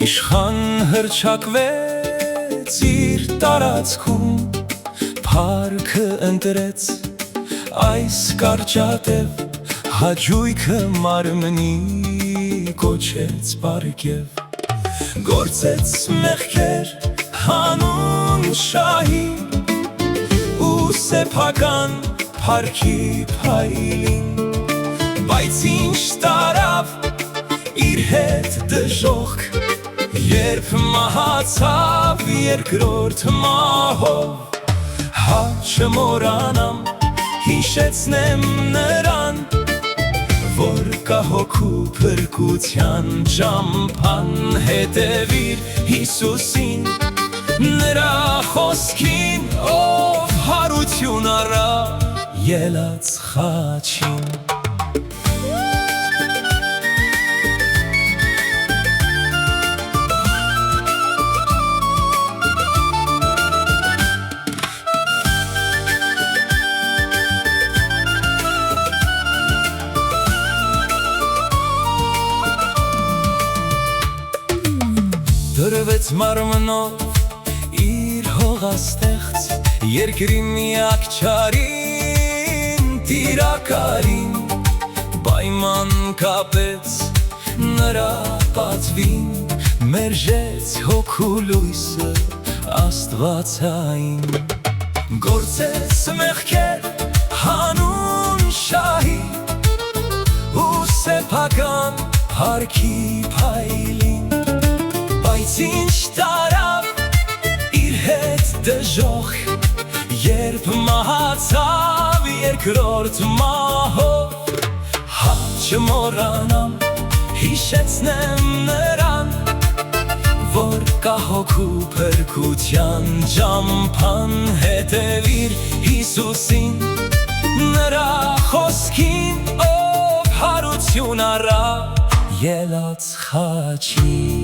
Իշխան հռչակվեց իր տարածքում, փառքը ընտրեց այս կարճատև, հաճույքը մարմնի կոչեց պարգև, գործեց մեղքեր հանուն շահի ու սեփական փառքի փայլին, բայց ինչ տարավ իր հետ դժոխք, երբ մահացավ երկրորդ մահով, հա չմոռանամ, հիշեցնեմ նրան, որ կա հոգու փրկության ճամփան, հետևիր Հիսուսին, նրա խոսքին, ով հարություն առա ելած խաչին։ Դրվեց մարմնով իր հողաստեղծ, երկրի միակ չարին, տիրակալին, պայման կապեց նրա պատվին, մերժեց հոգու լույսը աստվածային, գործեց մեղքեր հանուն շահի ու սեփական փառքի փայլին, բայց ինչ տարավ իր հետ դժոխք, երբ մահացավ երկրորդ մահով, հա չմոռանամ, հիշեցնեմ նրան, որ կա հոգու փրկության ճամփան, հետևիր Հիսուսին, նրա խոսքին, ով հարություն առա ելած խաչին։